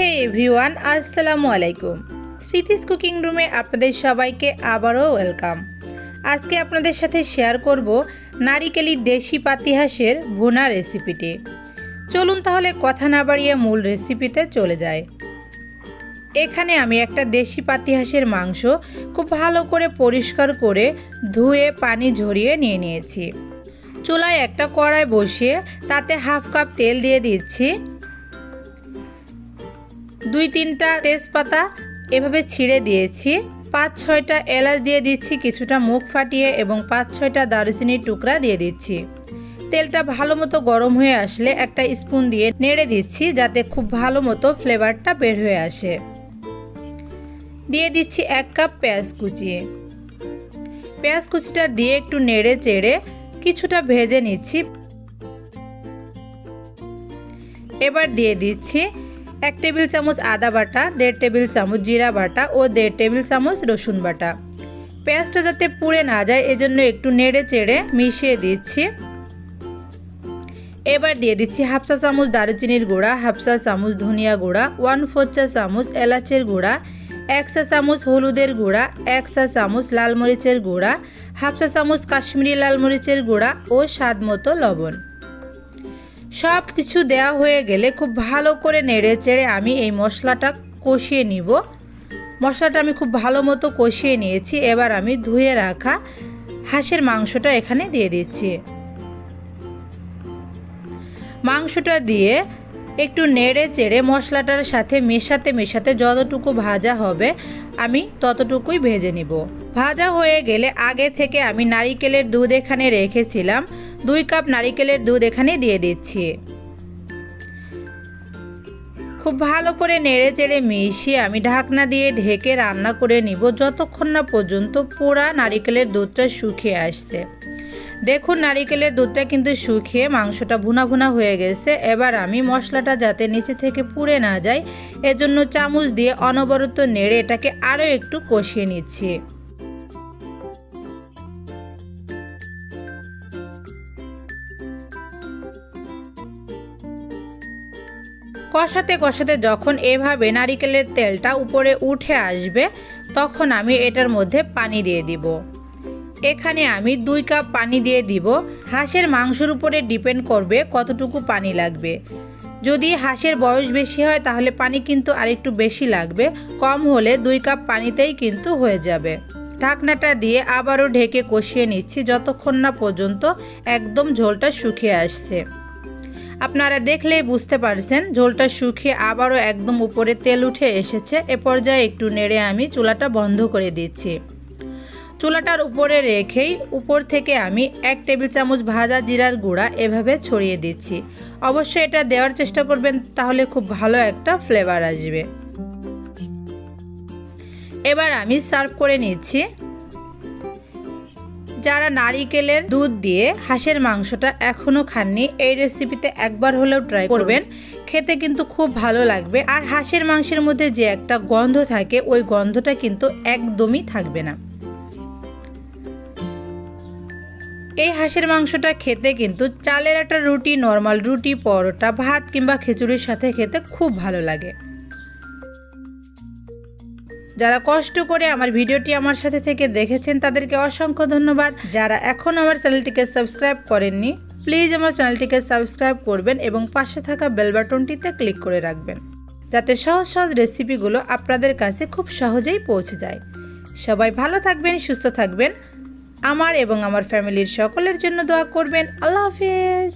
হে everyone, আসসালামু আলাইকুম। স্মৃতিস cooking রুমে আপনাদের সবাইকে আবারও ওয়েলকাম। আজকে আপনাদের সাথে শেয়ার করব নারিকেলি দেশি পাতিহাঁসের ভুনা রেসিপিটি। চলুন তাহলে কথা না বাড়িয়ে মূল রেসিপিতে চলে যাই। এখানে আমি একটা দেশি পাতিহাঁসের মাংস খুব ভালো করে পরিষ্কার করে ধুয়ে পানি ঝরিয়ে নিয়ে নিয়েছি। চুলায় একটা কড়াই বসিয়ে তাতে হাফ কাপ তেল দিয়ে দিচ্ছি। 2-3টা তেজপাতা এভাবে ছিঁড়ে দিয়েছি। 5-6টা এলাচ দিয়ে দিচ্ছি কিছুটা মুখ ফাটিয়ে এবং 5-6টা দারুচিনির টুকরা দিয়ে দিচ্ছি। তেলটা ভালো মতো গরম হয়ে আসলে একটা স্পুন দিয়ে নেড়ে দিচ্ছি যাতে খুব ভালো মতো ফ্লেভারটা বের হয়ে আসে। দিয়ে দিচ্ছি 1 কাপ পেঁয়াজ কুচি। পেঁয়াজ কুচিটা দিয়ে একটু নেড়ে চেড়ে কিছুটা ভেজে নিচ্ছি। এবার দিয়ে দিচ্ছি 1 টেবিল চামচ আদা বাটা, 1.5 টেবিল চামচ জিরা বাটা ও 1.5 টেবিল চামচ রসুন বাটা। পেঁয়াজটা যাতে পুড়ে না যায় এজন্য একটু নেড়ে চেড়ে মিশিয়ে দিচ্ছি। এবার দিয়ে দিচ্ছি হাফ চা চামচ দারুচিনির গুঁড়া, হাফ চা চামচ ধনিয়া গুঁড়া, 1/4 চা চামচ এলাচের গুঁড়া, 1 চা চামচ হলুদের গুঁড়া, 1 চা চামচ লাল মরিচের গুঁড়া, হাফ চা চামচ কাশ্মীরি লাল মরিচের গুঁড়া ও স্বাদ মতো লবণ। সব কিছু দেওয়া হয়ে গেলে খুব ভালো করে নেড়ে চেড়ে আমি এই মশলাটা কষিয়ে নিব। মশলাটা আমি খুব ভালো মতো কষিয়ে নিয়েছি। এবার আমি ধুয়ে রাখা হাঁসের মাংসটা এখানে দিয়ে দিচ্ছি। মাংসটা দিয়ে একটু নেড়ে চেড়ে মশলাটার সাথে মেশাতে যতটুকু ভাজা হবে আমি ততটুকুই ভেজে নিব। ভাজা হয়ে গেলে আগে থেকে আমি নারিকেলের দুধ এখানে রেখেছিলাম, 2 কাপ নারিকেলের দুধ এখানে দিয়ে দিচ্ছি। খুব ভালো করে নেড়ে চেড়ে মিশিয়ে আমি ঢাকনা দিয়ে ঢেকে রান্না করে নিব যতক্ষণ না পর্যন্ত পুরা নারিকেলের দুধটা শুকিয়ে আসছে। দেখুন নারিকেলের দুধটা কিন্তু শুকিয়ে মাংসটা ভুনা ভুনা হয়ে গেছে। এবার আমি মশলাটা যাতে নিচে থেকে পুড়ে না যায় এজন্য চামচ দিয়ে অনবরত নেড়ে এটাকে আরও একটু কষিয়ে নিচ্ছি। কষাতে যখন এভাবে নারিকেলের তেলটা উপরে উঠে আসবে তখন আমি এটার মধ্যে পানি দিয়ে দিব। এখানে আমি 2 কাপ পানি দিয়ে দিব। হাঁসের মাংসের উপরে ডিপেন্ড করবে কতটুকু পানি লাগবে। যদি হাঁসের বয়স বেশি হয় তাহলে পানি কিন্তু আরেকটু বেশি লাগবে, কম হলে 2 কাপ পানিতেই কিন্তু হয়ে যাবে। ঢাকনাটা দিয়ে আবারও ঢেকে কষিয়ে নিচ্ছি যতক্ষণ না পর্যন্ত একদম ঝোলটা শুকিয়ে আসছে। আপনারা দেখলেই বুঝতে পারছেন ঝোলটা শুকিয়ে আবারও একদম উপরে তেল উঠে এসেছে। এ পর্যায়ে একটু নেড়ে আমি চুলাটা বন্ধ করে দিচ্ছি। চুলাটার উপরে রেখেই উপর থেকে আমি 1 টেবিল চামচ ভাজা জিরার গুঁড়া এভাবে ছড়িয়ে দিচ্ছি। অবশ্যই এটা দেওয়ার চেষ্টা করবেন, তাহলে খুব ভালো একটা ফ্লেভার আসবে। এবার আমি সার্ভ করে নিচ্ছি। যারা নারিকেলের দুধ দিয়ে হাঁসের মাংসটা এখনও খাননি এই রেসিপিতে একবার হলেও ট্রাই করবেন, খেতে কিন্তু খুব ভালো লাগবে। আর হাঁসের মাংসের মধ্যে যে একটা গন্ধ থাকে ওই গন্ধটা কিন্তু একদমই থাকবে না। এই হাঁসের মাংসটা খেতে কিন্তু চালের একটা রুটি, নর্মাল রুটি, পরোটা, ভাত কিংবা খিচুড়ির সাথে খেতে খুব ভালো লাগে। যারা কষ্ট করে আমার ভিডিওটি আমার সাথে থেকে দেখেছেন তাদেরকে অসংখ্য ধন্যবাদ। যারা এখন আমার চ্যানেলটিকে সাবস্ক্রাইব করেননি প্লিজ আমার চ্যানেলটিকে সাবস্ক্রাইব করবেন এবং পাশে থাকা বেল বাটনটিতে ক্লিক করে রাখবেন যাতে সহজ রেসিপিগুলো আপনাদের কাছে খুব সহজেই পৌঁছে যায়। সবাই ভালো থাকবেন, সুস্থ থাকবেন। আমার এবং আমার ফ্যামিলির সকলের জন্য দোয়া করবেন। আল্লাহ হাফেজ।